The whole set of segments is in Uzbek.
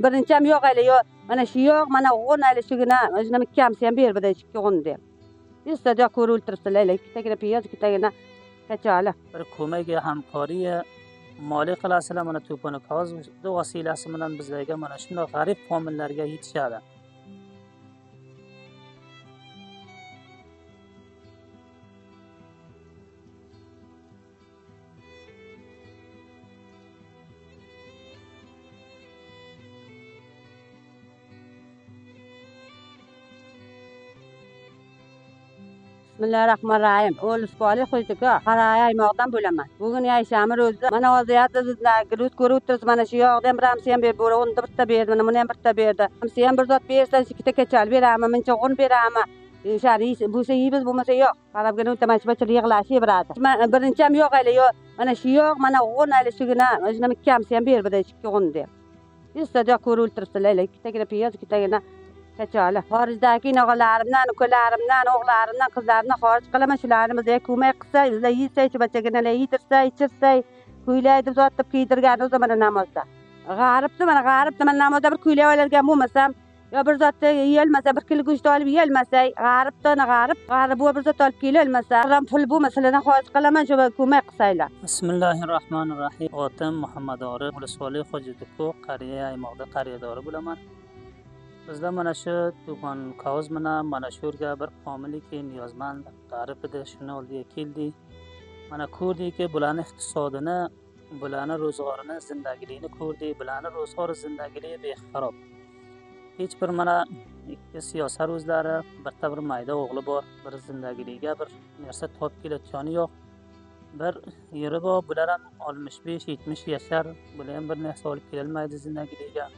birinchi ham yo'q hali yo'q. Mana shu yo'q, mana o'g'on hali shugina, o'zina ikkamsi ham bermadi ikki o'g'on deb. Bizda ko'rib o'tiribsizlar, ikkitagina piyoz, ikkitagina kachali. Bir ko'magiga hamkori moli qilasizlar, mana to'poni qog'oz vasilasi bilan bizlarga mana shunday g'arib homillarga yetishadi. Bismillahirrahmanirrahim. O'lis boli qo'ydika, qaraya aymoqdan bo'laman. Bugun Yayshamir o'zi mana vaziyatda gruz ko'rib o'tirsiz, mana shu yoqda ham ramsi ham berib, unda bitta berdi, mana buni ham bitta berdi. Ramsi ham bir zot bersa, ikkita kechal beraman, mencha o'g'on beraman. Shari bo'lsa yeymiz, bo'lmasa yo'q. Qarabgina o'tamachi yig'lashib beradi. Birinchi ham yo'q hali yo'q. Mana shu yo'q, mana o'g'on hali shugina, o'zina ikkamsi ham bermadi ikki o'g'on deb. Bizda ko'rib o'tiribsizlar, ikkitagina piyoz, ikkitagina kachali. Xorijdagi o'g'llarimdan, ukalarimdan, o'g'larimdan, qizlarimdan xorij qilaman. Shularni bizga ko'mak qilsa, bizlar yeysa, shu bachaginalar yedirsa, ichirsa, kuylaydi zotib kiydirgan o'zi mana namozda. G'aribdi, mana namozda bir kuylay oladigan bo'lmasam, yo bir zotda yeyolmasa, bir kilo go'sht olib yeyolmasa, g'arib bir zot olib kelolmasa, ram pul bo'lmasa, sizlardan xorij qilaman, shu ko'mak qilsanglar. Bismillahirrohmanirrohim. Otim Muhammad Orif, O'lisvoli Xo'jidiko, qariya aymoqda qariyadori bo'laman. Bizda mana shu to'pon qog'oz bilan mana shu yerga bir homiliki niyozmand g'arib edi, shuni oldiga keldik. Mana ko'rdikki, bularni iqtisodini, bularni ro'zg'orini, zindagiligini ko'rdik. Bularni ro'zg'ori, zindagiligi bexarob. Hech bir mana ikki siyosat o'zlari, bitta bir mayda o'g'li bor, bir zindagiligiga bir narsa topib kelayotgani yo'q. Bir yeri bor, bular ham 65-70 yashar, bular ham bir narsa olib kelolmaydi zindagiligiga.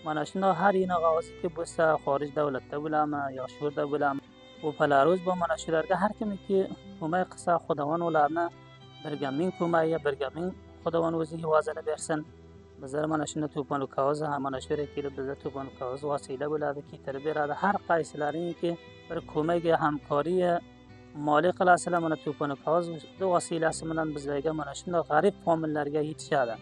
Mana shunday har yini g'oziki bo'lsa, xorij davlatda bo'lami, yo shu yerda bo'lami, o'palarimiz bor. Mana shularga har kimki ko'mak qilsa, Xudovan ularni birga ming ko'magiga, birga ming Xudovan o'zi hivozini bersin. Bizlar mana shunda to'pon qog'oz, mana shu yerga kelib bizlar to'pon qog'oz vasila bo'ladi, keltirib beradi. Har qaysilaringki bir ko'magiga hamkori moli qilasizlar, mana to'pon qog'oz vasilasi bilan bizlarga mana shunday g'arib homillarga yetishadi.